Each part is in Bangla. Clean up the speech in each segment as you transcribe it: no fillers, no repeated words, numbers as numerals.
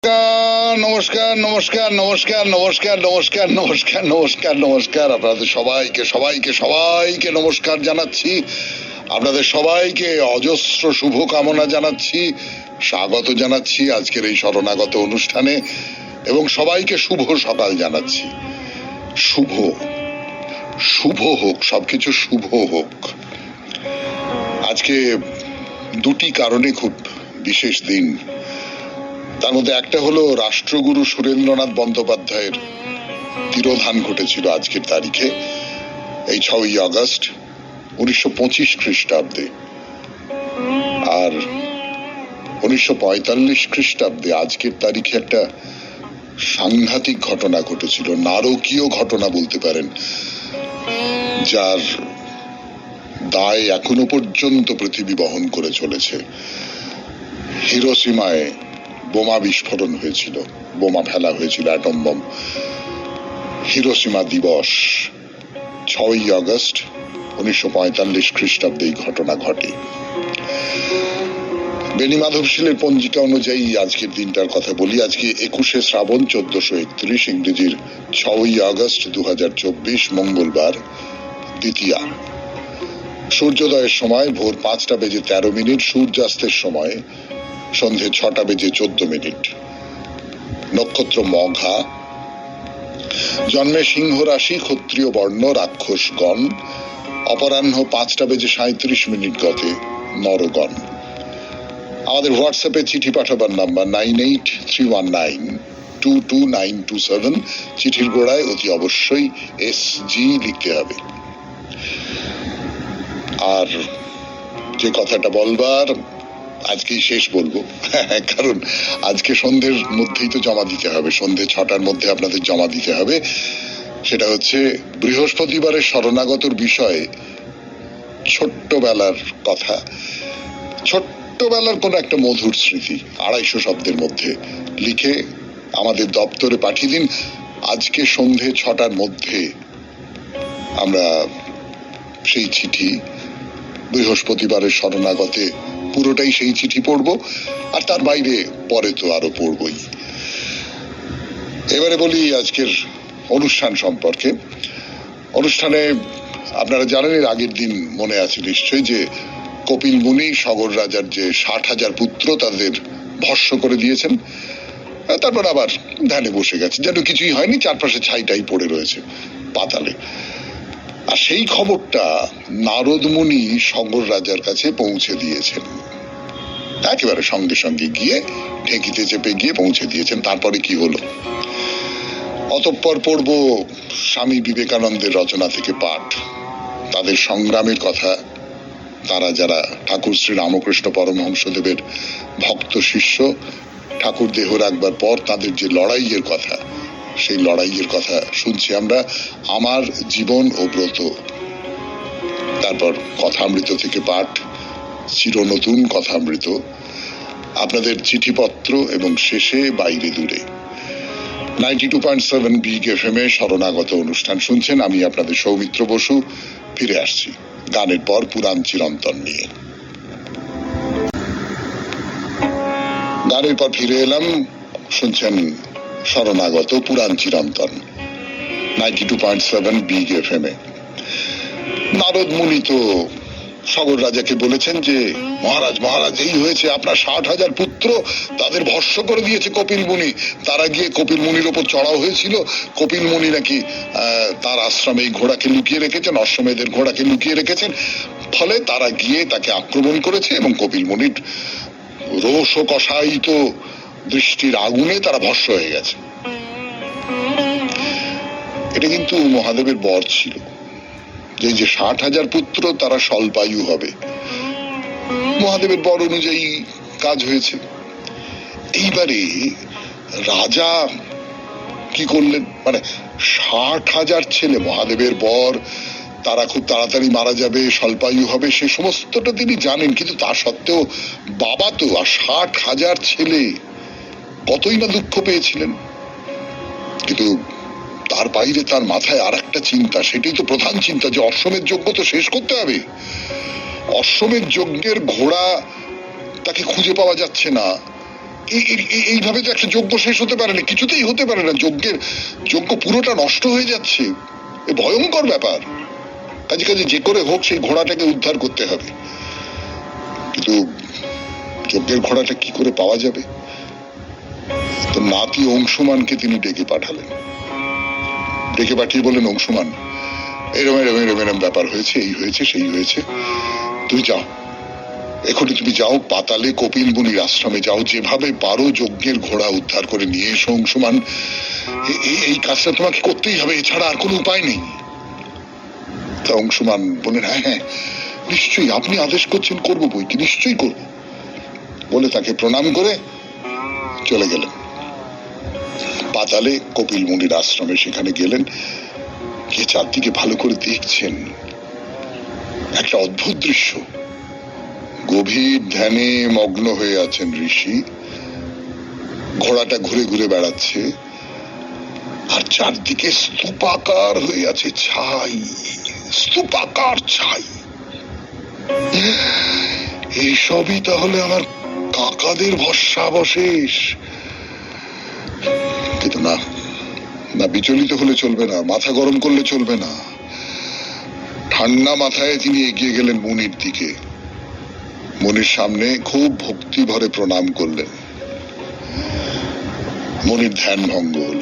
নমস্কার নমস্কার নমস্কার নমস্কার নমস্কার নমস্কার নমস্কার নমস্কার আপনাদের সবাইকে সবাইকে সবাইকে নমস্কার জানাচ্ছি। আপনাদের সবাইকে অজস্র শুভ কামনা জানাচ্ছি, স্বাগত জানাচ্ছি আজকের এই শরণাগত অনুষ্ঠানে এবং সবাইকে শুভ সকাল জানাচ্ছি। শুভ শুভ হোক, সবকিছু শুভ হোক। আজকে দুটি কারণে খুব বিশেষ দিন। তার মধ্যে একটা হলো রাষ্ট্রগুরু সুরেন্দ্রনাথ বন্দ্যোপাধ্যায়ের তিরোধান ঘটেছিল আজকের তারিখে, এই 6ই আগস্ট 1925 খ্রিস্টাব্দে। আর 1945 খ্রিস্টাব্দে আজকের তারিখে একটা সাংঘাতিক ঘটনা ঘটেছিল, নারকীয় ঘটনা বলতে পারেন, যার দায় এখনো পর্যন্ত পৃথিবী বহন করে চলেছে। হিরোশিমায় বোমা বিস্ফোরণ হয়েছিল, বোমা ফেলা হয়েছিল, অ্যাটম বম। হিরোশিমা দিবস 6ই আগস্ট 1945 খ্রিস্টাব্দে এই ঘটনা ঘটে। বেনি মাধবশীলের পঞ্জিকা অনুযায়ী আজকের দিনটার কথা বলি। আজকে 21শে শ্রাবণ 1431, ইংরেজির 6ই আগস্ট 2024, মঙ্গলবার, দ্বিতীয়া। সূর্যোদয়ের সময় ভোর 5:13, সূর্যাস্তের সময় সন্ধে 6:14। নক্ষত্র মঘা। জন্মে সিংহ রাশি, ক্ষত্রিয় বর্ণ, রাক্ষসগণ। অপরাহ্ন 5:37 গতে নরগণ। আমাদের হোয়াটসঅ্যাপে চিঠি পাঠাবার নাম্বার 9831922927। চিঠির গোড়ায় অতি অবশ্যই SG লিখতে হবে। আর যে কথাটা বলবার আজকেই শেষ বলবো, কারণ আজকে সন্ধ্যের মধ্যেই তো জমা দিতে হবে, সন্ধ্যে 6টার মধ্যে আপনাদের জমা দিতে হবে। সেটা হচ্ছে বৃহস্পতিবারের শরণাগতর বিষয়ে ছোট্টবেলার কথা, ছোট্টবেলার কোন একটা মধুর স্মৃতি 250 শব্দের মধ্যে লিখে আমাদের দপ্তরে পাঠিয়ে দিন। আজকে সন্ধ্যে 6টার মধ্যে আমরা সেই চিঠি, বৃহস্পতিবারের শরণাগতে পুরোটাই সেই চিঠি পড়বো, আর তার বাইরে পরে তো আরো পড়বই। এবারে বলি আজকের অনুষ্ঠান সম্পর্কে। অনুষ্ঠানে আপনারা জানেন, এর আগের দিন মনে আছে নিশ্চয়ই, যে কপিল মুনি সগর রাজার যে 60,000 পুত্র তাদের ভস্য করে দিয়েছেন, তারপর আবার ধ্যানে বসে গেছে, যেন কিছুই হয়নি, চারপাশে ছাইটাই পড়ে রয়েছে পাতালে। আর সেই খবরটা নারদ মুনি সগর রাজার কাছে পৌঁছে দিয়েছেন, একেবারে সঙ্গে সঙ্গে গিয়ে ঢেঁকিতে চেপে গিয়ে পৌঁছে দিয়েছেন। তারপরে কি হলো অতঃপর পড়ব স্বামী বিবেকানন্দের রচনা থেকে পাঠ, তাদের সংগ্রামের কথা। তারা যারা ঠাকুর শ্রী রামকৃষ্ণ পরমহংসদেবের ভক্ত শিষ্য, ঠাকুর দেহ রাখবার পর তাদের যে লড়াইয়ের কথা, সেই লড়াইয়ের কথা শুনছি আমরা, আমার জীবন ও ব্রত। তারপর কথামৃত থেকে পাঠ, চির নতুন কথামৃত, আপনাদের চিঠিপত্র, এবং শেষে বাইরে দূরে। 92.7 বিগ FM এ শরণাগত অনুষ্ঠান শুনছেন। আমি আপনাদের সৌমিত্র বসু ফিরে আসছি গানের পর পুরাণ চিরন্তন নিয়ে। গানের পর ফিরে এলাম, শুনছেন শরণাগত পুরাণ চিরন্তন 92.7 বিগ FM এ। নারদ মুনি তো সগর রাজাকে বলেছেন যে, মহারাজ মহারাজ, এই হয়েছে, আপনার 60,000 পুত্র তাদের ভস্য করে দিয়েছে কপিল মুনি। তারা গিয়ে কপিল মুনির ওপর চড়াও হয়েছিল। কপিল মুনি নাকি তার আশ্রমে এই ঘোড়াকে লুকিয়ে রেখেছেন, অশ্বমেধের ঘোড়াকে লুকিয়ে রেখেছেন। ফলে তারা গিয়ে তাকে আক্রমণ করেছে এবং কপিল মুনির রোষ ও কষায়িত দৃষ্টির আগুনে তারা ভস্য হয়ে গেছে। এটা কিন্তু মহাদেবের বর ছিল, যে 60,000 পুত্র তারা স্বল্পায়ু হবে। মহাদেবের বর অনুযায়ী কাজ হয়েছে। এইবারে রাজা কি করলেন, মানে 60,000 ছেলে, মহাদেবের বর, তারা খুব তাড়াতাড়ি মারা যাবে, স্বল্পায়ু হবে, সে সমস্তটা তিনি জানেন। কিন্তু তা সত্ত্বেও বাবা তো, আর 60,000 ছেলে, কতই না দুঃখ পেয়েছিলেন। কিন্তু তার বাইরে তার মাথায় আর একটা চিন্তা, সেটাই তো প্রধান চিন্তা, যে অশ্বমেধ যজ্ঞ তো শেষ করতে হবে। অশ্বমেধ যজ্ঞের ঘোড়া তাকে খুঁজে পাওয়া যাচ্ছে না। এইভাবে তো একটা যজ্ঞ শেষ হতে পারে না, কিছুতেই হতে পারে না। যজ্ঞ পুরোটা নষ্ট হয়ে যাচ্ছে, এ ভয়ঙ্কর ব্যাপার। কাজে কাজে যে করে হোক সেই ঘোড়াটাকে উদ্ধার করতে হবে। কিন্তু যজ্ঞের ঘোড়াটা কি করে পাওয়া যাবে? তো নাতি অংশুমানকে তিনি ডেকে পাঠালেন। ডেকে পাঠিয়ে বললেন, অংশুমান, এরম এরম এরম এরম ব্যাপার হয়েছে, এই হয়েছে সেই হয়েছে, তুমি যাও, এখনই তুমি যাও পাতালে কপিল মুনির আশ্রমে যাও, যেভাবে পারো যজ্ঞের ঘোড়া উদ্ধার করে নিয়ে এসো অংশুমান। এই কাজটা তোমাকে করতেই হবে, এছাড়া আর কোনো উপায় নেই। তা অংশুমান বললেন, হ্যাঁ হ্যাঁ নিশ্চয়ই, আপনি আদেশ করছেন, করবো বই কি, নিশ্চয়ই করবো বলে তাকে প্রণাম করে চলে গেলেন পাতালে কপিল মুনির আশ্রমে। সেখানে গেলেন, গিয়ে চারদিকে ভালো করে দেখছেন একটা অদ্ভুত দৃশ্য। গভীর ধ্যানে মগ্ন হয়ে আছেন ঋষি, ঘোড়াটা ঘুরে ঘুরে বেড়াচ্ছে, আর চারদিকে স্তূপাকার হয়ে আছে ছাই, স্তূপাকার ছাই। এইসবই তাহলে আমার কাকাদের ভস্মাবশেষ। কিন্তু না, না বিচলিত হলে চলবে না, মাথা গরম করলে চলবে না। ঠান্ডা মাথায় তিনি এগিয়ে গেলেন মুনির দিকে। মুনির সামনে খুব ভক্তি ভরে প্রণাম করলেন। মুনির ধ্যান ভঙ্গ হল।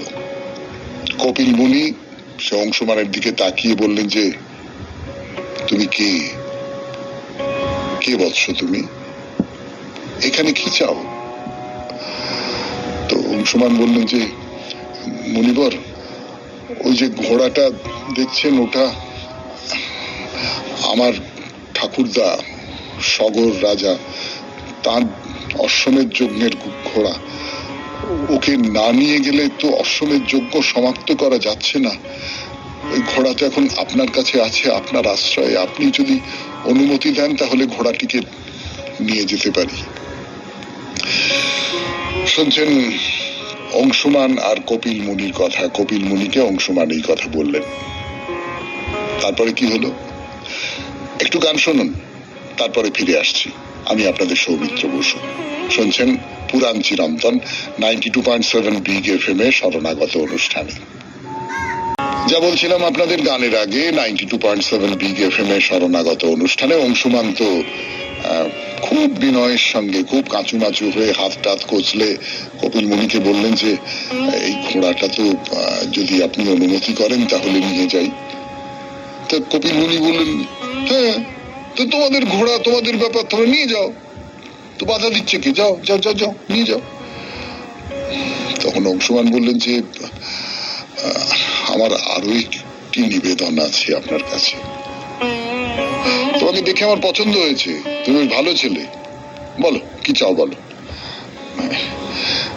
কপিল মুনি সে অংশুমানের দিকে তাকিয়ে বললেন যে, তুমি কে, কে বৎস তুমি, এখানে কি চাও? তো অংশুমান বললেন যে, মুনিবর, ওই যে ঘোড়াটা দেখছেন ওটা আমার ঠাকুরদা সগর রাজা, তার অশ্বমেধ যজ্ঞের ঘোড়া। ওকে না নিয়ে গেলে তো অশ্বমেধ যজ্ঞ সমাপ্ত করা যাচ্ছে না। ওই ঘোড়া তো এখন আপনার কাছে আছে, আপনার আশ্রয়ে, আপনি যদি অনুমতি দেন তাহলে ঘোড়াটিকে নিয়ে যেতে পারি। শুনছেন অংশুমান আর কপিল মুনির কথা। কপিল মুনিকে অংশুমান এই কথা বললেন। তারপরে কি হলো একটু গান শুনুন, তারপরে ফিরে আসছি। আমি আপনাদের সৌমিত্র বসু। শুনছেন পুরাণ চিরন্তন 92.7 বিগ এফএম এ শরণাগত অনুষ্ঠানে। যা বলছিলাম আপনাদের গানের আগে, 92.7 বিগ এফএম এ শরণাগত অনুষ্ঠানে অংশুমান তো খুব বিনয়ের সঙ্গে, খুব কাঁচুমাচু হয়ে হাত টাত কচলে কপিল মুনিকে বললেন যে, এই ঘোড়াটা তো যদি আপনি অনুমতি করেন তাহলে নিয়ে যাই। তো কপিল মুনি বললেন, হ্যাঁ, তো তোমাদের ঘোড়া, তোমাদের ব্যাপার, তোমরা নিয়ে যাও, তো বাধা দিচ্ছে কি, যাও যাও যাও যাও নিয়ে যাও। তখন অংশুমান বললেন যে, আমার আরো একটি নিবেদন আছে আপনার কাছে। তোমাকে দেখে আমার পছন্দ হয়েছে, তুমি ভালো ছেলে, বলো কি চাও বলো।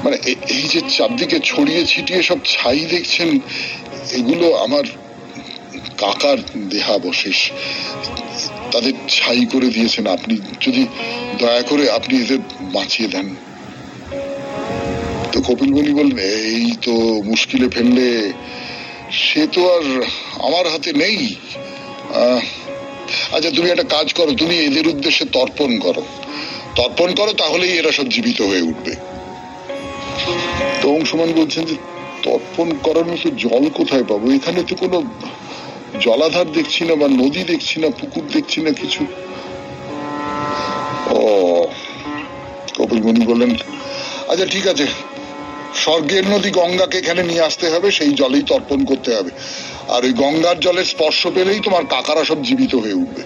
মানে এই যে চারদিকে ছড়িয়ে ছিটিয়ে সব ছাই দেখছেন, এগুলো আমার কাকার দেহাবশেষ, তাদের ছাই করে দিয়েছেন আপনি, যদি দয়া করে আপনি এদের বাঁচিয়ে দেন। তো কপিল মুনি বললেন, এই তো মুশকিলে ফেললে, সে তো আর আমার হাতে নেই। আচ্ছা তুমি একটা কাজ করো, তুমি এদের উদ্দেশ্যে তর্পণ করো, তর্পণ করো, তাহলেই এরা সব জীবিত হয়ে উঠবে। তো অংশুমান বলছেন যে, তর্পণ করার মতো জল কোথায় পাবো, এখানে তো কোনো জলাধার দেখছি না, বা নদী দেখছি না, পুকুর দেখছি না কিছু। ও, কপিল মুনি বললেন, আচ্ছা ঠিক আছে, স্বর্গের নদী গঙ্গাকে এখানে নিয়ে আসতে হবে, সেই জলেই তর্পণ করতে হবে, আর ওই গঙ্গার জলের স্পর্শ পেলেই তোমার কাকারা সব জীবিত হয়ে উঠবে।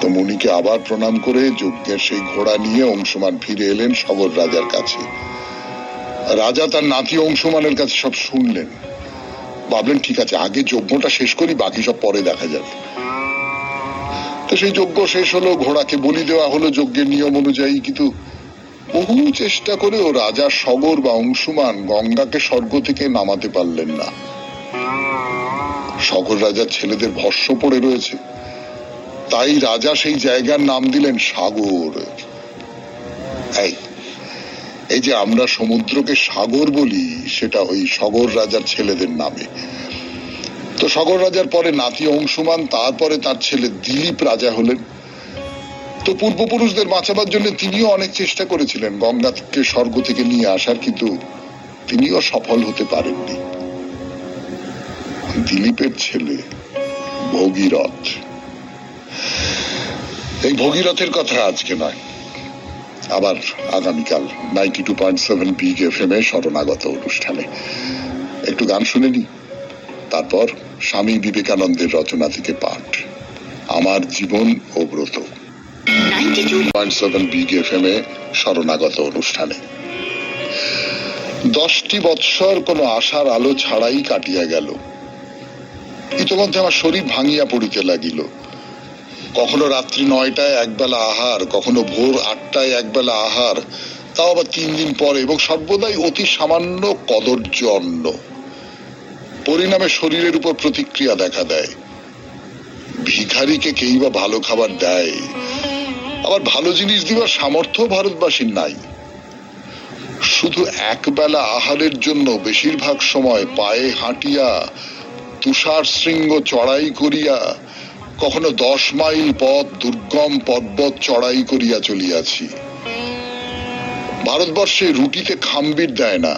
তো মুনিকে আবার প্রণাম করে যজ্ঞের সেই ঘোড়া নিয়ে অংশুমান ফিরে এলেন সগর রাজার কাছে। রাজা তার নাতি অংশুমানের কাছে সব শুনলেন, ভাবলেন ঠিক আছে, আগে যজ্ঞটা শেষ করি, বাকি সব পরে দেখা যাবে। তো সেই যজ্ঞ শেষ হলো, ঘোড়াকে বলি দেওয়া হলো যজ্ঞের নিয়ম অনুযায়ী। কিন্তু বহু চেষ্টা করেও রাজা সগর বা অংশুমান গঙ্গাকে স্বর্গ থেকে নামাতে পারলেন না। সগর রাজার ছেলেদের ভস্ম পড়ে রয়েছে, তাই রাজা সেই জায়গার নাম দিলেন সাগর। এই যে আমরা সমুদ্রকে সাগর বলি, সেটা ওই সগর রাজার ছেলেদের নামে। তো সগর রাজার পরে নাতি অংশুমান, তারপরে তার ছেলে দিলীপ রাজা হলেন। তো পূর্বপুরুষদের বাঁচাবার জন্য তিনিও অনেক চেষ্টা করেছিলেন গঙ্গাকে স্বর্গ থেকে নিয়ে আসার, কিন্তু তিনিও সফল হতে পারেননি। দিলীপের ছেলে ভগীরথ, এই ভগীরথের কথা আজকে নয়, আবার আগামীকাল 92.7 বিগ এফএম এ শরণাগত অনুষ্ঠানে একটু গান শুনে নি, তারপর স্বামী বিবেকানন্দের রচনা থেকে পাঠ আমার জীবন ও ব্রত। 92.7 বিগ এফএম এ শরণাগত অনুষ্ঠানে 10টি বৎসর কোনো আশার আলো ছাড়াই কাটিয়া গেল। ইতোমধ্যে আমার শরীর ভাঙিয়া পড়িতে লাগিল। কখনো রাত্রি 9টায় একবেলা আহার, কখনো ভোর 8টায় একবেলা আহার, তাও আবার 3 দিন পরে, এবং সর্বদাই অতি সামান্য কদর্য অন্ন। পরিণামে শরীরের উপর প্রতিক্রিয়া দেখা দেয়। ভিখারিকে কেই বা ভালো খাবার দেয়? আবার ভালো জিনিস দিবার সামর্থ্য ভারতবাসীর নাই। শুধু একবেলা আহারের জন্য বেশিরভাগ সময় পায়ে হাঁটিয়া, তুষার শৃঙ্গ চড়াই করিয়া, কখনো 10 মাইল পথ দুর্গম পর্বত চড়াই করিয়া চলিয়াছি। ভারতবর্ষে রুটিতে খাম্বির দেয় না।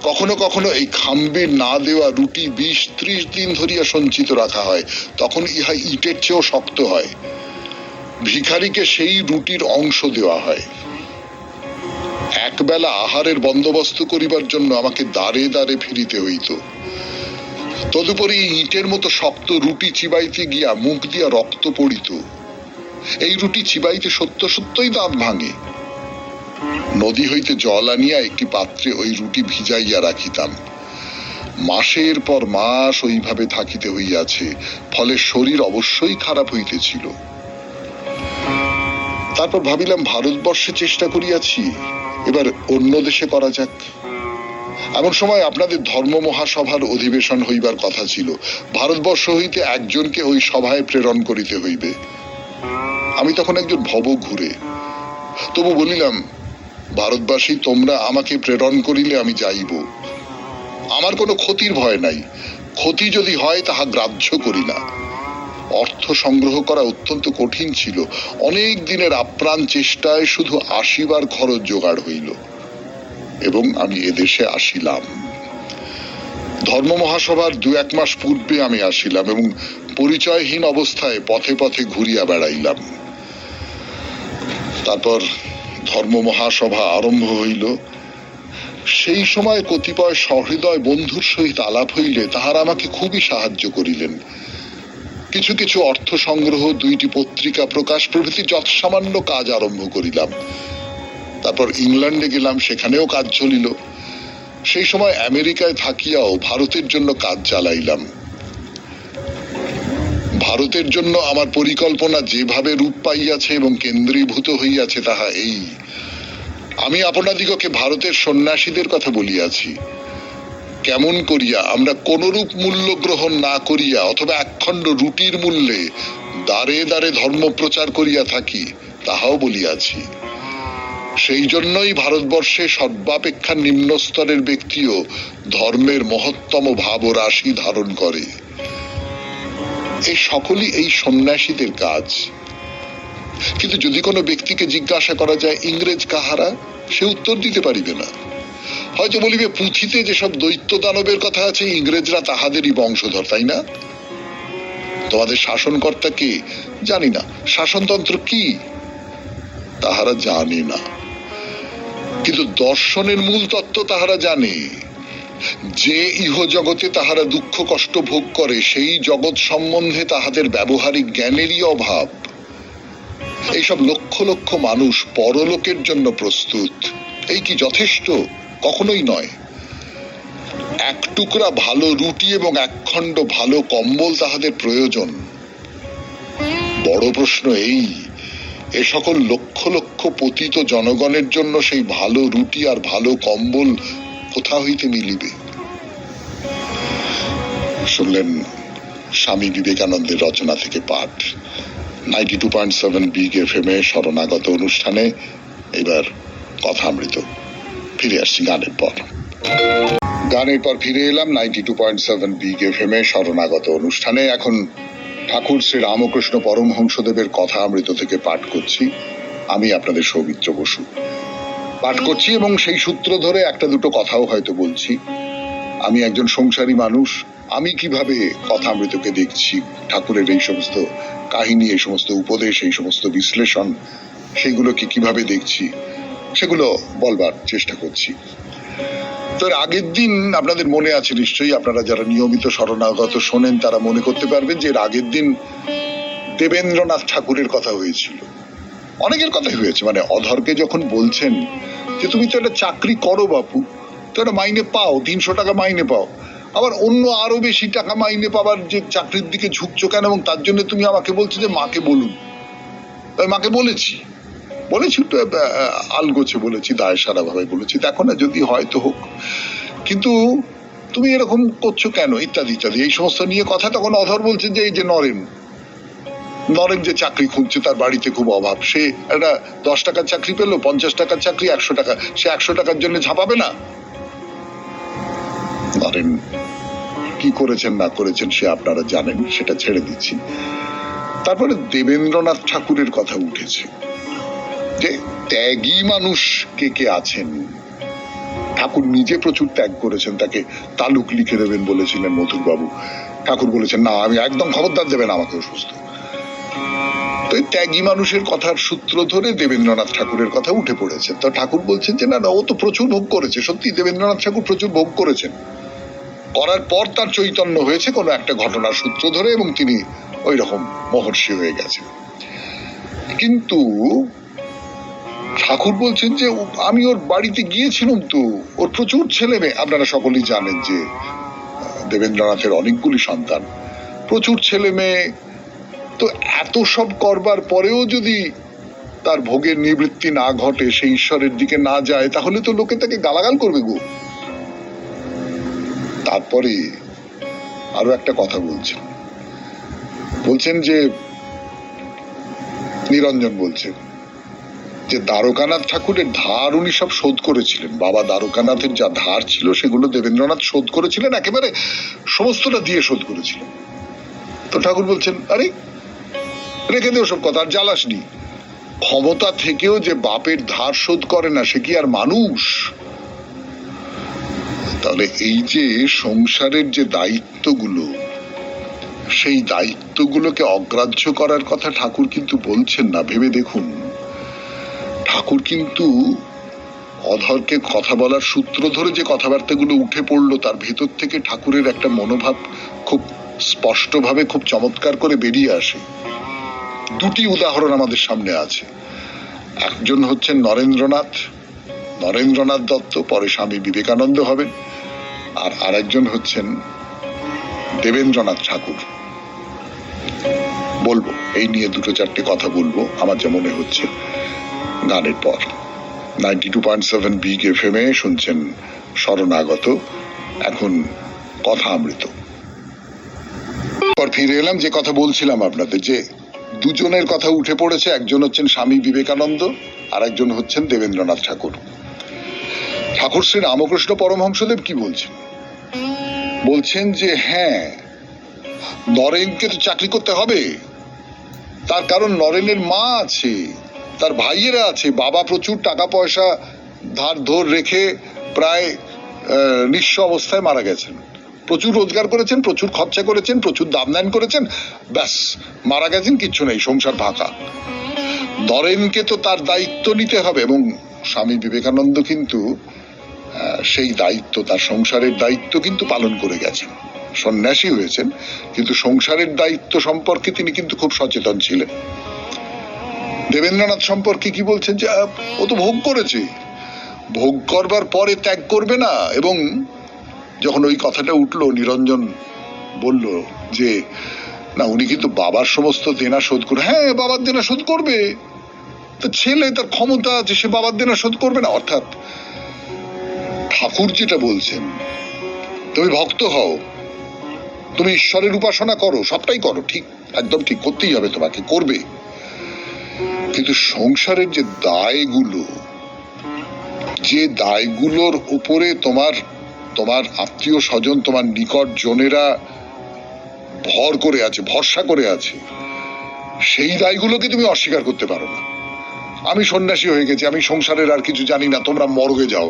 কখনো কখনো এই খাম্বির না দেওয়া রুটি 20-30 দিন ধরিয়া সঞ্চিত রাখা হয়, তখন ইহা ইটের চেয়েও শক্ত হয়। ভিখারিকে সেই রুটির অংশ দেওয়া হয়। একবেলা আহারের বন্দোবস্ত করিবার জন্য আমাকে দ্বারে দ্বারে ফিরিতে হইত। তদুপরি ইটের মতো শক্ত রুটি চিবাইতে গিয়া মুখ দিয়া রক্ত পড়িত। এই রুটি চিবাইতে সত্যই দাঁত ভাঙে। নদী হইতে জল আনিয়া একটি পাত্রে ওই রুটি ভিজাইয়া রাখিতাম। মাসের পর মাস ওইভাবে থাকিতে হইয়াছে, ফলে শরীর অবশ্যই খারাপ হইতেছিল। তারপর ভাবিলাম ভারতবর্ষে চেষ্টা করিয়াছি, এবার অন্য দেশে করা যাক। এমন সময় আপনাদের ধর্ম মহাসভার অধিবেশন হইবার কথা ছিল। ভারতবর্ষ হইতে একজনকে ওই সভায় প্রেরণ করিতে হইবে। আমি তখন একজন ভব ঘুরে, তবু বলিলাম, ভারতবাসী তোমরা আমাকে প্রেরণ করিলে আমি যাইব। আমার কোনো ক্ষতির ভয় নাই, ক্ষতি যদি হয় তাহা গ্রাহ্য করি না। অর্থ সংগ্রহ করা অত্যন্ত কঠিন ছিল। অনেক দিনের আপ্রাণ চেষ্টায় শুধু 80 বার খরচ জোগাড় হইল, এবং আমি এদেশে আসিলাম। ধর্ম মহাসভার 2-1 মাস পূর্বে আমি আসিলাম, এবং পরিচয়হীন অবস্থায় পথে পথে ঘুরিয়া বেড়াইলাম। তারপর ধর্ম মহাসভা আরম্ভ হইল। সেই সময় কতিপয় সহৃদয় বন্ধুর সহিত আলাপ হইলে তাহারা আমাকে খুবই সাহায্য করিলেন। কিছু কিছু অর্থ সংগ্রহ, 2টি পত্রিকা প্রকাশ প্রভৃতি যৎসামান্য কাজ আরম্ভ করিলাম। তারপর ইংল্যান্ডে গেলাম, সেখানেও কাজ চলিল। সেই সময় আমেরিকায় থাকিয়াও ভারতের জন্য কাজ চালাইলাম। ভারতের জন্য আমার পরিকল্পনা যেভাবে রূপ পাইয়াছে এবং কেন্দ্রীভূত হইয়াছে তাহা এই: আমি আপনাদিগকে ভারতের সন্ন্যাসীদের কথা বলিয়াছি। কেমন করিয়া আমরা কোনরূপ মূল্য গ্রহণ না করিয়া অথবা একখণ্ড রুটির মূল্যে দ্বারে দ্বারে ধর্ম প্রচার করিয়া থাকি তাহাও বলিয়াছি। সেই জন্যই ভারতবর্ষে সর্বাপেক্ষা নিম্ন স্তরের ব্যক্তিও ধর্মের মহত্তম ভাব ও রাশি ধারণ করে। এই সকলই এই সন্ন্যাসীদের কাজ। কিন্তু যদি কোনো ব্যক্তিকে জিজ্ঞাসা করা যায় ইংরেজ কাহারা, সে উত্তর দিতে পারিবে না। হয়তো বলিবে, পুঁথিতে যেসব দৈত্য দানবের কথা আছে ইংরেজরা তাহাদেরই বংশধর, তাই না? তোমাদের শাসনকর্তা কে জানি না, শাসনতন্ত্র কি তাহারা জানে না, কিন্তু দর্শনের মূল তত্ত্ব তাহারা জানে। যে ইহ জগতে তাহারা দুঃখ কষ্ট ভোগ করে, সেই জগৎ সম্বন্ধে তাহাদের ব্যবহারিক জ্ঞানেরই অভাব। এইসব লক্ষ লক্ষ মানুষ পরলোকের জন্য প্রস্তুত, এই কি যথেষ্ট? কখনোই নয়। এক টুকরা ভালো রুটি এবং একখণ্ড ভালো কম্বল তাহাদের প্রয়োজন। বড় প্রশ্ন এই, এ সকল লক্ষ লক্ষ পতিত জনগণের জন্য সেই ভালো রুটি আর ভালো কম্বল কোথা হইতে মিলিবে? শুনলেন স্বামী বিবেকানন্দের রচনা থেকে পাঠ 92.7 বিগ এফএম এ শরণাগত অনুষ্ঠানে। এবার কথামৃত। ফিরে আসছি গানের পর। গানের পর ফিরে এলাম 92.7 বিগ এফএম এ শরণাগত অনুষ্ঠানে। এখন ঠাকুর শ্রী রামকৃষ্ণ পরমহংসদেবের কথা অমৃত থেকে পাঠ করছি। আমি আপনাদের সৌমিত্র বসু পাঠ করছি এবং সেই সূত্র ধরে একটা দুটো কথাও হয়তো বলছি। আমি একজন সংসারী মানুষ, আমি কিভাবে কথা অমৃতকে দেখছি, ঠাকুরের এই সমস্ত কাহিনী, এই সমস্ত উপদেশ, এই সমস্ত বিশ্লেষণ, সেগুলোকে কিভাবে দেখছি সেগুলো বলবার চেষ্টা করছি। তো আগের দিন আপনাদের মনে আছে নিশ্চয়ই, আপনারা যারা নিয়মিত শরণাগত শোনেন তারা মনে করতে পারবেন যে আগের দিন দেবেন্দ্রনাথ ঠাকুরের কথা হয়েছিল। অনেকের কথাই হয়েছে, মানে অধরকে যখন বলছেন যে তুমি তো একটা চাকরি করো বাপু, তো একটা মাইনে পাও, 300 টাকা মাইনে পাও, আবার অন্য আরো বেশি টাকা মাইনে পাবার যে চাকরির দিকে ঝুঁকছো কেন, এবং তার জন্য তুমি আমাকে বলছো যে মাকে বলুন। তাই মাকে বলেছি একটু আলগোছে বলেছি, দায় সারা ভাবে বলেছি, দেখো না যদি হয়তো হোক, কিন্তু তুমি এরকম করছো কেন, ইত্যাদি ইত্যাদি এই সমস্ত নিয়ে কথা। তখন অধর বলছে যে এই যে নরেন যে চাকরি খুঁজছে, তার বাড়িতে খুব অভাব, সে একটা 10 টাকার চাকরি পেলো, 50 টাকার চাকরি 100 টাকা, সে 100 টাকার জন্য ঝাঁপাবে না? নরেন কি করেছেন না করেছেন সে আপনারা জানেন, সেটা ছেড়ে দিচ্ছি। তারপরে দেবেন্দ্রনাথ ঠাকুরের কথা উঠেছে যে ত্যাগী মানুষ কে কে আছেন। ঠাকুর নিজে প্রচুর ত্যাগ করেছেন, তাকে তালুক লিখে দেবেন বলেছিলেন মধুর বাবু। ঠাকুর বলেছেন না, আমি একদম খবরদার দেবেন আমাকে অসুস্থ। তো ত্যাগী মানুষের কথার সূত্র ধরে দেবেন্দ্রনাথ ঠাকুরের কথা উঠে পড়েছে। তো ঠাকুর বলছেন যে না, ও তো প্রচুর ভোগ করেছে। সত্যি দেবেন্দ্রনাথ ঠাকুর প্রচুর ভোগ করেছেন, করার পর তার চৈতন্য হয়েছে কোনো একটা ঘটনার সূত্র ধরে, এবং তিনি ওই রকম মহর্ষি হয়ে গেছেন। কিন্তু ঠাকুর বলছেন যে আমি ওর বাড়িতে গিয়েছিলাম, তো ওর প্রচুর ছেলে মেয়ে। আপনারা সকলেই জানেন যে দেবেন্দ্রনাথের অনেকগুলি সন্তান, প্রচুর ছেলে মেয়ে। তো এত সব করবার পরেও যদি তার ভোগের নিবৃত্তি না ঘটে, সেই ঈশ্বরের দিকে না যায়, তাহলে তো লোকে তাকে গালাগাল করবে গো। তারপরে আরো একটা কথা বলছেন যে নিরঞ্জন বলছেন যে দ্বারকানাথ ঠাকুরের ধার উনি সব শোধ করেছিলেন। বাবা দ্বারকানাথের যা ধার ছিল সেগুলো দেবেন্দ্রনাথ শোধ করেছিলেন, একেবারে সমস্তটা দিয়ে শোধ করেছিলেন। তো ঠাকুর বলছেন আরে রেখে দে ওসব কথা, আর জ্বালাসনি। ক্ষমতা থেকেও যে বাপের ধার শোধ করে না, সে কি আর মানুষ? তাহলে এই যে সংসারের যে দায়িত্বগুলো, সেই দায়িত্বগুলোকে অগ্রাহ্য করার কথা ঠাকুর কিন্তু বলছেন না। ভেবে দেখুন, ঠাকুর কিন্তু অধরকে কথা বলার সূত্র ধরে যে কথাবার্তাগুলো উঠে পড়লো, তার ভেতর থেকে ঠাকুরের একটা মনোভাব খুব স্পষ্টভাবে, খুব চমৎকার করে বেরিয়ে আসে। দুটি উদাহরণ আমাদের সামনে আছে। একজন হচ্ছেন নরেন্দ্রনাথ দত্ত, পরে স্বামী বিবেকানন্দ হবেন, আর আরেকজন হচ্ছেন দেবেন্দ্রনাথ ঠাকুর। বলবো এই নিয়ে 2-4টে কথা বলবো আমার যা মনে হচ্ছে গানের পর। 92.7 বিগ FM এ শুনছেন শরণাগত, এখন কথা অমৃত। ফিরে এলাম, যে কথা বলছিলাম আপনাদের, যে দুজনের কথা উঠে পড়েছে। একজন হচ্ছেন স্বামী বিবেকানন্দ, আর একজন হচ্ছেন দেবেন্দ্রনাথ ঠাকুর। ঠাকুর শ্রী রামকৃষ্ণ পরমহংসদেব কি বলছেন যে হ্যাঁ, নরেনকে তো চাকরি করতে হবে, তার কারণ নরেনের মা আছে, তার ভাইয়েরা আছে, বাবা প্রচুর টাকা পয়সা ধার ধর রেখে প্রায় নিঃস্ব অবস্থায় মারা গেছেন। প্রচুর রোজগার করেছেন, প্রচুর খরচা করেছেন, প্রচুর দাম দান করেছেন, ব্যাস মারা গেছেন, কিচ্ছু নেই, সংসার ফাঁকা। নরেনকে তো তার দায়িত্ব নিতে হবে, এবং স্বামী বিবেকানন্দ কিন্তু সেই দায়িত্ব, তার সংসারের দায়িত্ব কিন্তু পালন করে গেছেন। সন্ন্যাসী হয়েছেন, কিন্তু সংসারের দায়িত্ব সম্পর্কে তিনি কিন্তু খুব সচেতন ছিলেন। দেবেন্দ্রনাথ সম্পর্কে কি বলছেন যে ও তো ভোগ করেছে, ভোগ করবার পরে ত্যাগ করবে না। এবং যখন ওই কথাটা উঠলো, নিরঞ্জন বলল যে না, উনি কিন্তু বাবার সমস্ত দেনা শোধ করে। হ্যাঁ, বাবার দেনা শোধ করবে, তো ছেলে, তার ক্ষমতা আছে, সে বাবার দেনা শোধ করবে না। অর্থাৎ ঠাকুর যেটা বলছেন, তুমি ভক্ত হও, তুমি ঈশ্বরের উপাসনা করো, সবটাই করো, ঠিক, একদম ঠিক, করতেই হবে, তোমাকে করবে, কিন্তু সংসারের যে দায়গুলো, যে দায়গুলোর উপরে তোমার আত্মীয় স্বজন, তোমার নিকট জনেরা ভর করে আছে, ভরসা করে আছে, সেই দায়গুলোকে তুমি অস্বীকার করতে পারো না। আমি সন্ন্যাসী হয়ে গেছি, আমি সংসারের আর কিছু জানি না, তোমরা মর্গে যাও,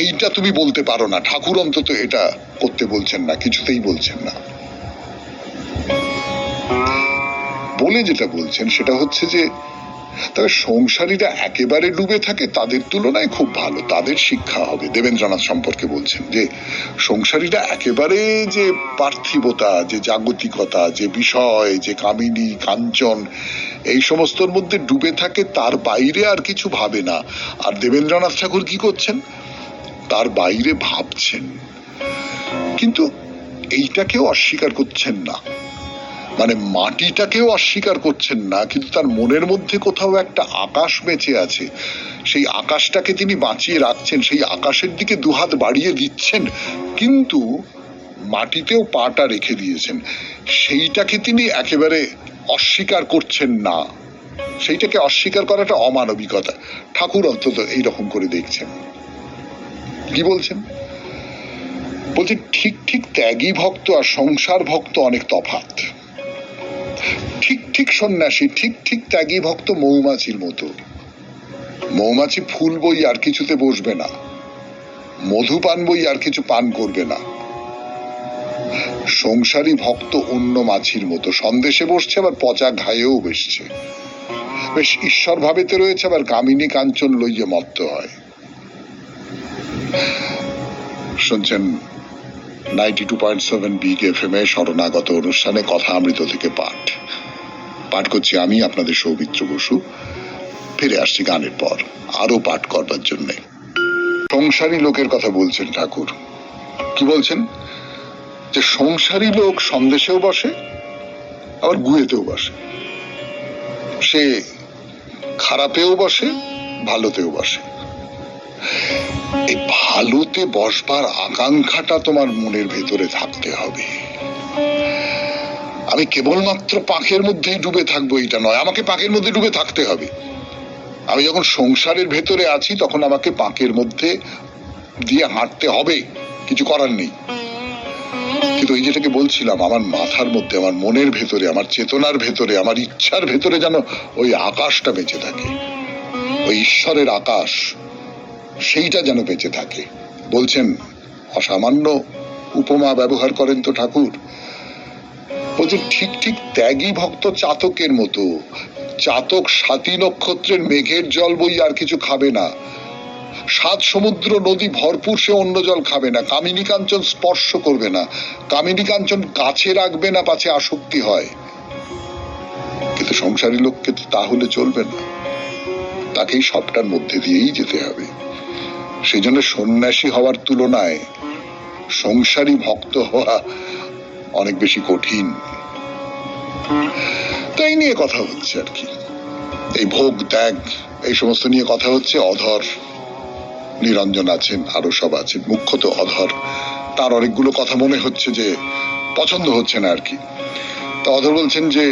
এইটা তুমি বলতে পারো না। ঠাকুর অন্তত এটা করতে বলছেন না, কিছুতেই বলছেন না। বলে যেটা বলছেন সেটা হচ্ছে যে তবে সংসারীরা একেবারে ডুবে থাকে তাদের তুলনায় খুব ভালো, তাদের শিক্ষা হবে। দেবেন্দ্রনাথ সম্পর্কে বলছেন যে সংসারীরা একেবারে যে পার্থিবতা, যে জাগতিকতা, যে বিষয়, যে কামিনী কাঞ্চন, এই সমস্তর মধ্যে ডুবে থাকে, তার বাইরে আর কিছু ভাবে না। আর দেবেন্দ্রনাথ ঠাকুর কি করছেন? তার বাইরে ভাবছেন, কিন্তু এইটাকেও অস্বীকার করছেন না, মানে মাটিটাকেও অস্বীকার করছেন না, কিন্তু তার মনের মধ্যে কোথাও একটা আকাশ বেঁচে আছে, সেই আকাশটাকে তিনি বাঁচিয়ে রাখছেন, সেই আকাশের দিকে দুহাত বাড়িয়ে দিচ্ছেন, কিন্তু মাটিতেও পাটা রেখে দিয়েছেন। সেইটাকে তিনি একেবারে অস্বীকার করছেন না, সেইটাকে অস্বীকার করাটা অমানবিকতা। ঠাকুর অন্তত এইরকম করে দেখছেন। কি বলছেন? বলছেন ঠিক ঠিক ত্যাগী ভক্ত আর সংসার ভক্ত অনেক তফাৎ। ঠিক ঠিক সন্ন্যাসী, ঠিক ঠিক ত্যাগী ভক্ত মৌমাছির মতো। মৌমাছি ফুল বই আর কিছুতে বসবে না, মধু পান বই আর কিছু পান করবে না। সংসারী ভক্ত অন্য মাছির মতো, সন্দেশে বসছে আবার পচা ঘায়েও বসছে, বেশ ঈশ্বর ভাবেতে রয়েছে, আবার কামিনী কাঞ্চন লইয়ে মত্ত হয়। শুনছেন 92.7 বিগ এফএম এ শরণাগত অনুষ্ঠানে কথা অমৃত থেকে পাঠ করছি আমি আপনাদের সৌমিত্র বসু। ফিরে আসছি গানের পর আরো পাঠ করবার জন্য। সংসারী লোকের কথা বলছেন ঠাকুর। কি বলছেন? যে সংসারী লোক সন্দেশেও বসে আবার গুয়েতেও বসে, সে খারাপেও বসে ভালোতেও বসে। এই ভালোতে বসবার আকাঙ্ক্ষাটা তোমার মনের ভেতরে থাকতে হবে। আমি কেবলমাত্র পাকের মধ্যেই ডুবে থাকবো এটা নয়, আমাকে পাকের মধ্যে ডুবে থাকতে হবে। আমি যখন সংসারের ভেতরে আছি তখন আমাকে পাকের মধ্যে দিয়ে হাঁটতে হবে, কিছু করার নেই। কিন্তু এই যেটাকে বলছিলাম, আমার মাথার মধ্যে, আমার মনের ভেতরে, আমার চেতনার ভেতরে, আমার ইচ্ছার ভেতরে যেন ওই আকাশটা বেঁচে থাকে, ওই ঈশ্বরের আকাশ, সেইটা যেন বেঁচে থাকে। বলছেন অসামান্য উপমা ব্যবহার করেন তো ঠাকুর। বলছেন ঠিক ঠিক ত্যাগী ভক্ত চাতকের মতো। চাতক সাতী নক্ষত্রের মেঘের জল বই আর কিছু খাবে না, 7 সমুদ্র নদী ভরপুর সে অন্য জল খাবে না, কামিনী কাঞ্চন স্পর্শ করবে না, কামিনী কাঞ্চন কাছে রাখবে না পাছে আসক্তি হয়। কিন্তু সংসারী লোককে তাহলে চলবে না, তাকেই সবটার মধ্যে দিয়েই যেতে হবে। সেই জন্য সন্ন্যাসী হওয়ার তুলনায় সংসারী ভক্ত হওয়া অনেক বেশি কঠিন। তাই নিয়ে কথা হচ্ছে আর কি, এই ভোগ ত্যাগ এই সমস্ত নিয়ে কথা হচ্ছে। অধর নিরঞ্জন আছেন, আরো সব আছেন, মুখ্যত অধর, তার অনেকগুলো কথা মনে হচ্ছে যে পছন্দ হচ্ছে না আর কি। তা অধর বলছেন যে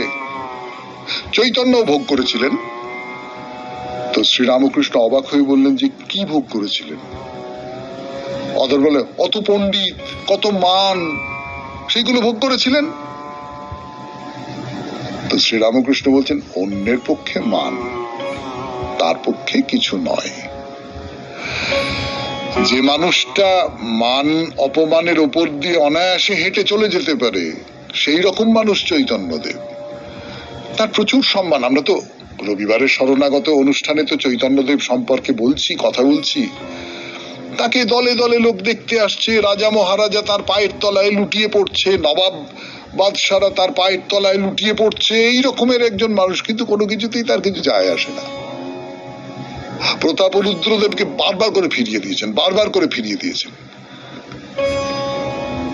চৈতন্য ভোগ করেছিলেন। তো শ্রীরামকৃষ্ণ অবাক হয়ে বললেন যে কি ভোগ করেছিলেন? অধর বলে অত পণ্ডিত, কত মান, সেইগুলো ভোগ করেছিলেন। তো শ্রীরামকৃষ্ণ বলছেন অন্যের পক্ষে মান, তার পক্ষে কিছু নয়। যে মানুষটা মান অপমানের উপর দিয়ে অনায়াসে হেঁটে চলে যেতে পারে, সেই রকম মানুষ চৈতন্যদেব। তার প্রচুর সম্মান। আমরা তো রবিবারের শরণাগত অনুষ্ঠানে তো চৈতন্যদেব সম্পর্কে বলছি, কথা বলছি। তাকে দলে দলে লোক দেখতে আসছে, রাজা মহারাজা তার পায়ের তলায় লুটিয়ে পড়ছে, নবাব বাদশারা তার পায়ের তলায় লুটিয়ে পড়ছে, এই রকমের একজন মানুষ। কিন্তু কোনো কিছুতেই তার কিছু যায় আসে না। প্রতাপ রুদ্রদেবকে বারবার করে ফিরিয়ে দিয়েছেন, বারবার করে ফিরিয়ে দিয়েছেন।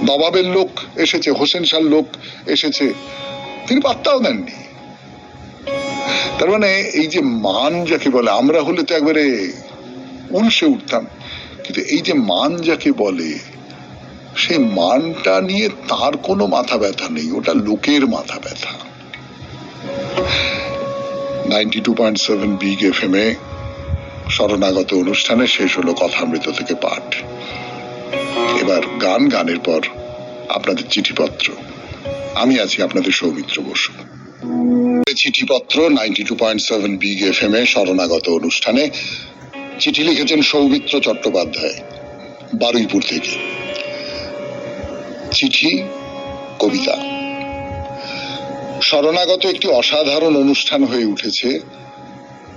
নবাবের লোক এসেছে, হোসেন শাহর লোক এসেছে, তিনি পাত্তাও দেননি। তার মানে এই যে মান যাকে বলে, আমরা হলে তো একবারে উল্সে উঠতাম, কিন্তু এই যে মান যাকে বলে, সেই মানটা নিয়ে তার কোনো মাথা ব্যথা নেই, ওটা লোকের মাথা ব্যথা। 92.7 বিগ এফএম এ শরণাগত অনুষ্ঠানে শেষ হলো কথামৃত থেকে পাঠ। এবার গান, গানের পর আপনাদের চিঠিপত্র। আমি আছি আপনাদের সৌমিত্র বসু। চিঠিপত্র 92.7 বিগ এফএম এ শরণাগত অনুষ্ঠানে চিঠি লিখেছেন সৌমিত্র চট্টোপাধ্যায়, বারুইপুর থেকে। চিঠি কবিতা। শরণাগত একটি অসাধারণ অনুষ্ঠান হয়ে উঠেছে।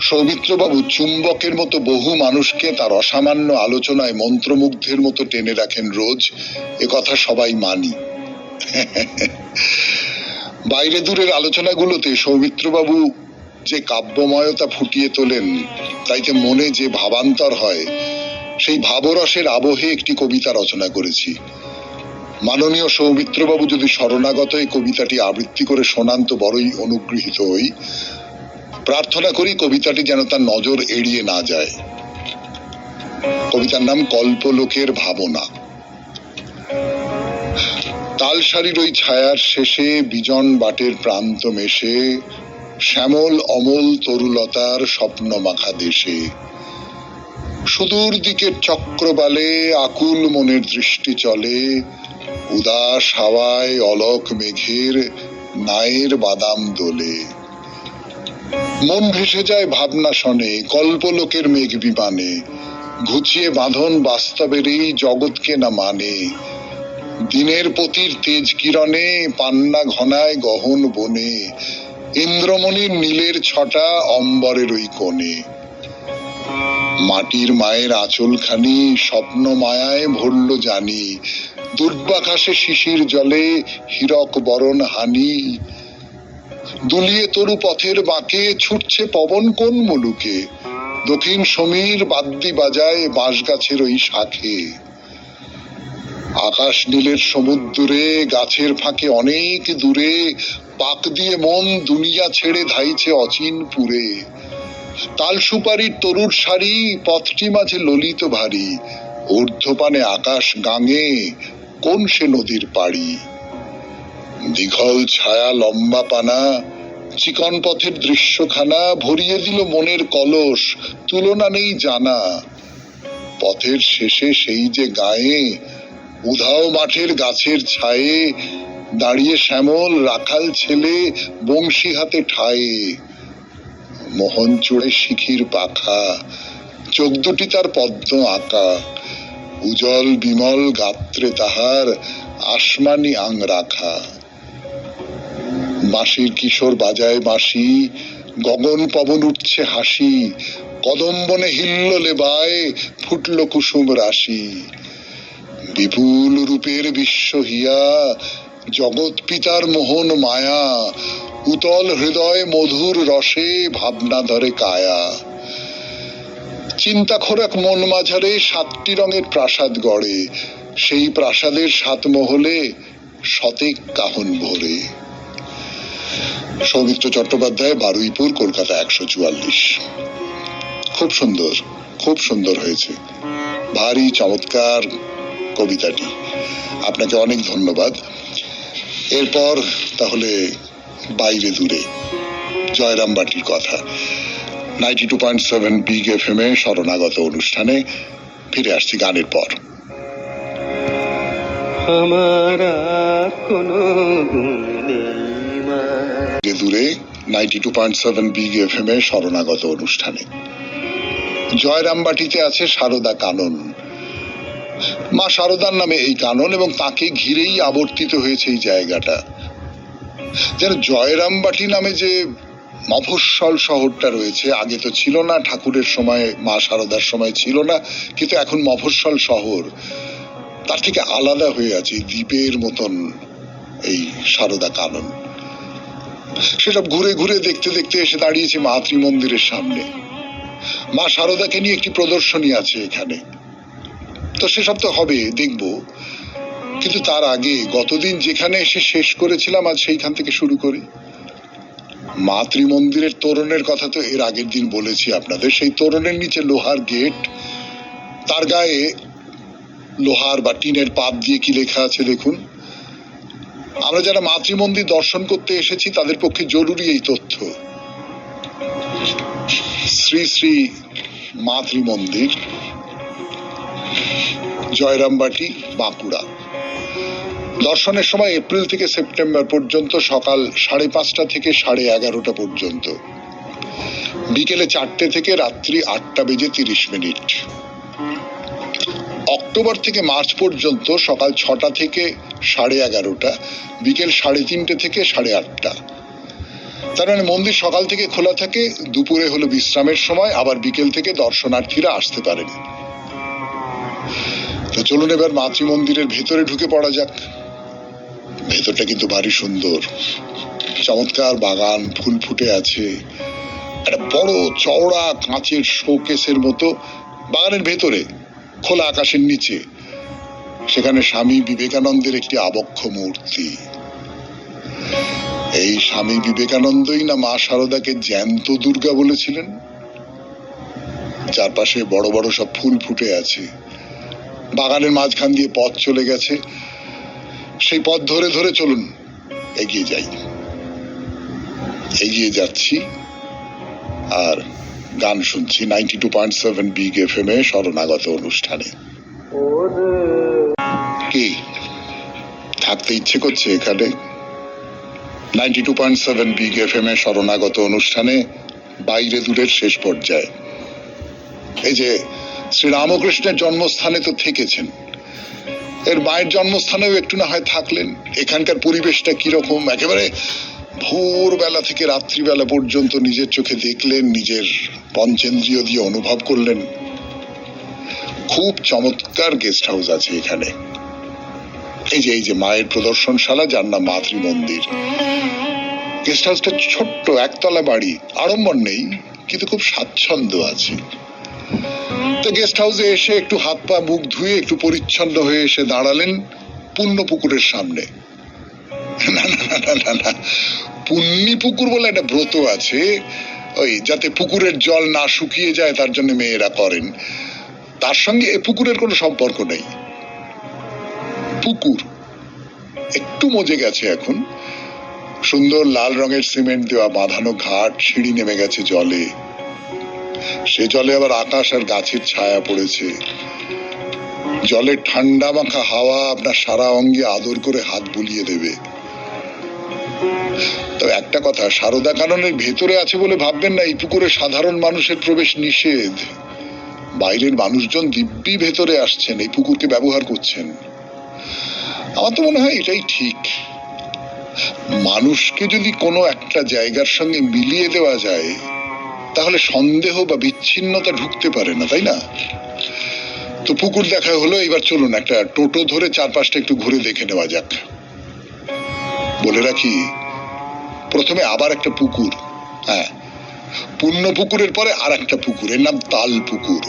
সৌমিত্রবাবু চুম্বকের মতো বহু মানুষকে তার অসামান্য আলোচনায় মন্ত্রমুগ্ধের মতো টেনে রাখেন রোজ, এ কথা সবাই মানি। বাইরে দূরের আলোচনাগুলোতে সৌমিত্রবাবু যে কাব্যময়তা ফুটিয়ে তোলেন, তাইতে মনে যে ভাবান্তর হয়, সেই ভাবরসের আবহে একটি কবিতা রচনা করেছি। মাননীয় সৌমিত্রবাবু যদি শরণাগত এই কবিতাটি আবৃত্তি করে শোনান তো বড়ই অনুগৃহীত হই। প্রার্থনা করি কবিতাটি যেন তার নজর এড়িয়ে না যায়। কবিতার নাম কল্পলোকের ভাবনা। তালসারির ওই ছায়ার শেষে বিজন বাটের প্রান্ত মেশে, শ্যামল অমল তরুলতার স্বপ্ন মাখা দেশে, সুদূর দিকের চক্রবালে আকুল মনের দৃষ্টি চলে, উদাস হাওয়ায় অলক মেঘের নায়ের বাদাম দোলে। মন ভেসে যায় ভাবনা শনে কল্পলোকের মেঘ বিমানে, ঘুচিয়ে বাঁধন বাস্তবের এই জগৎকে না মানে। দিনের পতির তেজ কিরণে পান্না ঘনায় গহন বনে, ইন্দ্রমণির নীলের ছটা অম্বরের ওই কোণে। মাটির মায়ের আঁচলখানি স্বপ্ন মায়ায় ভরল জানি, দুর্বাকাশে শিশির জলে হীরক বরণ হানি। দুলিয়ে তরু পথের বাঁকে ছুটছে পবন কোন মুলুকে, দক্ষিণ সমীর বাদ্যি বাজায় বাঁশ গাছের ওই শাখে। আকাশ নীলের সমুদ্রে গাছের ফাঁকে অনেক দূরে, পাক দিয়ে মন দুনিয়া ছেড়ে ধাইছে অচিন পুরে। তাল সুপারির তরুর সারি পথটি মাঝে ললিত ভারী, ঊর্ধ্বপানে আকাশ গাঙে কোন সে নদীর পাড়ি। দীঘল ছায়া লম্বা পানা চিকন পথের দৃশ্যখানা ভরিয়ে দিল মনের কলস, তুলনা নেই জানা। পথের শেষে সেই যে গায়ে উধাও মাঠের গাছের ছায়ে, দাঁড়িয়ে শ্যামল রাখাল ছেলে বংশী হাতে ঠায়ে। মোহন চূড়ে শিখির পাখা, চোখ দুটি তার পদ্ম আঁকা, উজ্জ্বল বিমল গাত্রে তাহার আসমানি আং রাখা। বাঁশির কিশোর বাজায় বাঁশি, গগন পবন উঠছে হাসি, কদম্বনে হিল্লোলে বায় ফুটল কুসুম রাশি। বিপুল রূপের বিশ্ব হিয়া জগৎ পিতার মোহন মায়া, উতল হৃদয় মধুর রসে ভাবনা ধরে কায়া। চিন্তা খোরাক মন মাঝারে 7টি রঙের প্রাসাদ গড়ে, সেই প্রাসাদের 7 মহলে শতেক কাহন ভরে। সৌমিত্র চট্টোপাধ্যায়, বারুইপুর, কলকাতা 144। খুব সুন্দর, খুব সুন্দর হয়েছে, ভারী চমৎকার কবিতাটি। আপনাকে অনেক ধন্যবাদ। এরপর তাহলে বাইরে দূরে জয়রামবাটির কথা। 92.7 বিগ এফএম এ শরণাগত অনুষ্ঠানে ফিরে আসছি গানের পর। দূরে 92.7 বিগ এফএম এ শরণাগত অনুষ্ঠানে জয়রামবাটিতে আছে সারদা কানন। মা সারদার নামে এই কানন এবং তাকে ঘিরেই আবর্তিত হয়েছে এই জায়গাটা। যেন জয়রামবাটি নামে যে মফস্বল শহরটা রয়েছে, আগে তো ছিল না, ঠাকুরের সময় মা সারদার সময় ছিল না, কিন্তু এখন মফস্বল শহর, তার থেকে আলাদা হয়ে আছে দ্বীপের মতন এই সারদা কানন। সেসব ঘুরে ঘুরে দেখতে দেখতে এসে দাঁড়িয়েছে মা ত্রিমন্দিরের সামনে। মা সারদাকে নিয়ে একটি প্রদর্শনী আছে এখানে, তো সেসব তো হবে, দেখবো। কিন্তু তার আগে গতদিন যেখানে এসে শেষ করেছিলাম, আজ সেইখান থেকে শুরু করি। মা ত্রিমন্দিরের তোরণের কথা তো এর আগের দিন বলেছি আপনাদের। সেই তোরণের নিচে লোহার গেট, তার গায়ে লোহার বা টিনের পাত দিয়ে কি লেখা আছে দেখুন। আমরা যারা মা ত্রিমন্দির দর্শন করতে এসেছি তাদের পক্ষে জরুরি এই তথ্য। শ্রী শ্রী মা ত্রিমন্দির, জয়রামবাটি, বাঁকুড়া। দর্শনের সময় এপ্রিল থেকে সেপ্টেম্বর পর্যন্ত সকাল 5:30 থেকে 11:30 পর্যন্ত, বিকেলে 4টে থেকে রাত্রি 8:30। অক্টোবর থেকে মার্চ পর্যন্ত সকাল 6টা থেকে 11:30, বিকেল 3:30 থেকে 8:30। তার মানে মন্দির সকাল থেকে খোলা থাকে, দুপুরে হলো বিশ্রামের সময়, আবার বিকেল থেকে দর্শনার্থীরা আসতে পারেন। তো চলুন এবার মাতৃ মন্দিরের ভেতরে ঢুকে পড়া যাক। ভেতরটা কিন্তু ভারী সুন্দর, চমৎকার বাগান, ফুল ফুটে আছে, একটা বড় চওড়া কাঁচের শোকেসের মতো বাগানের ভেতরে, খোলা আকাশের নিচে, সেখানে স্বামী বিবেকানন্দের একটি আবক্ষ মূর্তি। এই স্বামী বিবেকানন্দই না মা শারদাকে জ্যান্ত দুর্গা বলেছিলেন। চারপাশে বড় বড় সব ফুল ফুটে আছে, বাগানের মাঝখান দিয়ে পথ চলে গেছে, সেই পথ ধরে ধরে চলুন এগিয়ে যাই। এগিয়ে যাচ্ছি আর গান শুনছি 92.7 বিগ FM এ শরণাগত অনুষ্ঠানে। কি থাকতে ইচ্ছে করছে এখানে? 92.7 বিগ FM এ শরণাগত অনুষ্ঠানে বাইরে দূরের শেষ পর্যায়ে। এই যে শ্রীরামকৃষ্ণের জন্মস্থানে তো থেকেছেন, এর মায়ের জন্মস্থানেও একটু না হয় থাকলেন। এখানকার পরিবেশটা কিরকম, একেবারে ভোরবেলা থেকে রাত্রিবেলা পর্যন্ত নিজের চোখে দেখলেন, নিজের পঞ্চেন্দ্রিয় দিয়ে অনুভব করলেন। খুব চমৎকার গেস্ট হাউস আছে এখানে। এই যে মায়ের প্রদর্শনশালা, যার নাম মাতৃ মন্দির। গেস্ট হাউসটা ছোট্ট, একতলা বাড়ি, আড়ম্বর নেই, কিন্তু খুব স্বাচ্ছন্দ্য আছে। তো গেস্ট হাউসে এসে একটু হাত পা মুখ ধুয়ে একটু পরিচ্ছন্ন হয়ে এসে দাঁড়ালেন পুণ্য পুকুরের সামনে। না না না না না, পুণ্যি পুকুর বলে একটা ব্রত আছে, ওই যাতে পুকুরের জল না শুকিয়ে যায় তার জন্য মেয়েরা করেন। তার সঙ্গে এ পুকুরের কোনো সম্পর্ক নেই। পুকুর একটু মজে গেছে এখন, সুন্দর লাল রঙের সিমেন্ট দেওয়া বাঁধানো ঘাট, সিঁড়ি নেমে গেছে জলে। সে জলে আবার আকাশ আর গাছের ছায়া পড়েছে। জলের ঠান্ডা মাখা হাওয়া আপনার সারা অঙ্গে আদর করে হাত বুলিয়ে দেবে। তবে একটা কথা, সারদা কাননের ভেতরে আছে বলে ভাববেন না এই পুকুরে সাধারণ মানুষের প্রবেশ নিষেধ। বাইরের মানুষজন দিব্যি ভেতরে আসছেন, এই পুকুরকে ব্যবহার করছেন। আমার তো মনে হয় এটাই ঠিক। মানুষকে যদি কোনো একটা জায়গার সঙ্গে মিলিয়ে দেওয়া যায়, তাহলে সন্দেহ বা বিচ্ছিন্নতা ঢুকতে পারে না, তাই না? তো পুকুর দেখা হলো, এবার চলুন একটা টোটো ধরে চারপাশটা একটু ঘুরে দেখে নেওয়া যাক। বলে রাখি, প্রথমে আবার একটা পুকুর, হ্যাঁ, পুণ্য পুকুরের পরে আর একটা পুকুর, এর নাম তাল পুকুর।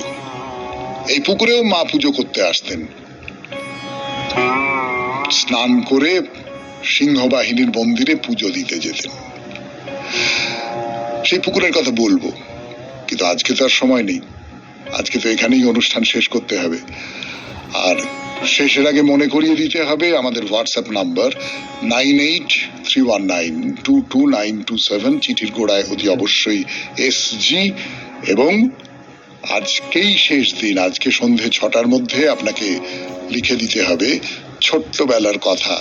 এই পুকুরেও মা পুজো করতে আসতেন। স্নান করে সিংহবাহিনীর মন্দিরে পুজো দিতে যেতেন। সেই পুকুরের কথা বলবো, কিন্তু আজকে তো আর সময় নেই। আজকে তো এখানেই অনুষ্ঠান শেষ করতে হবে। আর শেষের আগে মনে করিয়ে দিতে হবে আমাদের হোয়াটসঅ্যাপ নাম্বার 9831922927। চিঠির গোড়ায় অতি অবশ্যই SG। এবং আজকেই শেষ দিন, আজকে সন্ধে 6টার মধ্যে আপনাকে লিখে দিতে হবে ছোট্টবেলার কথা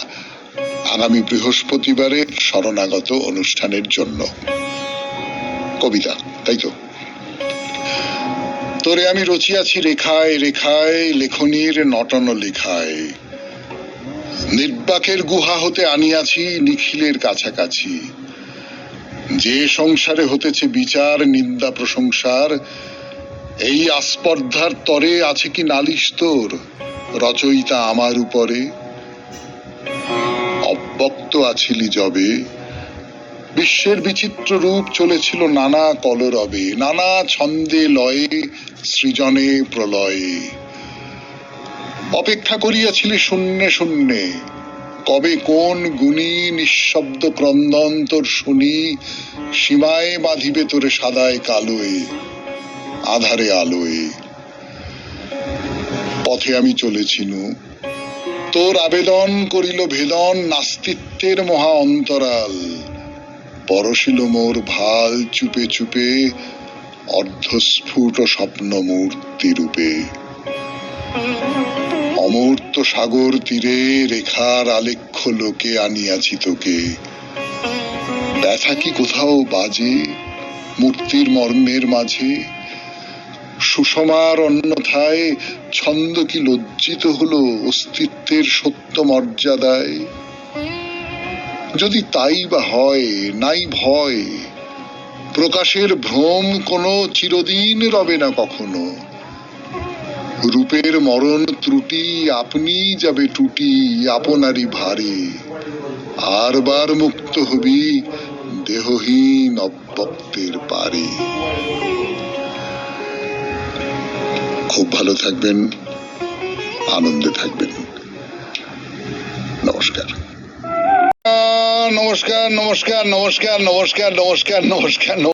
আগামী বৃহস্পতিবারে শরণাগত অনুষ্ঠানের জন্য। কবিতা, তাই তো? তোরে আমি রচিয়াছি রেখায় রেখায়, লেখনীর নটন লেখায়। নির্বাকের গুহা হতে আনিয়াছি নিখিলের কাছাকাছি। যে সংসারে হতেছে বিচার নিন্দা প্রশংসার, এই আস্পর্ধার তরে আছে কি নালিশ তোর রচয়িতা আমার উপরে? অব্যক্ত আছিলি যবে, বিশ্বের বিচিত্র রূপ চলেছিল নানা কলরবে, নানা ছন্দে লয়ে সৃজনে প্রলয়ে। অপেক্ষা করিয়াছিলি শূন্যে শূন্যে, কবে কোন গুণী নিঃশব্দ ক্রন্দন তোর শুনি সীমায় বাঁধিবে তোরে সাদায় কালোয় আধারে আলোয়। পথে আমি চলেছিনু, তোর আবেদন করিল ভেদন নাস্তিত্বের মহা অন্তরাল। পরশিল মোর ভাল চুপে চুপে অর্ধস্ফুট স্বপ্ন মূর্তি রূপে। অমূর্ত সাগর তীরে রেখার আলেখ্য লোকে আনিয়াছি তোকে। ব্যথা কি কোথাও বাজে মূর্তির মর্মের মাঝে? সুষমার অন্যথায় ছন্দ কি লজ্জিত হলো অস্তিত্বের সত্য মর্যাদায়? যদি তাই বা হয়, নাই ভয়, প্রকাশের ভ্রম কোনো চিরদিন রবে না কখনো। রূপের মরণ ত্রুটি আপনি যাবে টুটি আপনারই ভারে। আর বার মুক্ত হবি দেহহীন অব্যক্তের পারে। খুব ভালো থাকবেন, আনন্দে থাকবেন। নমস্কার। নমস্কার নমস্কার নমস্কার নমস্কার নমস্কার নমস্কার।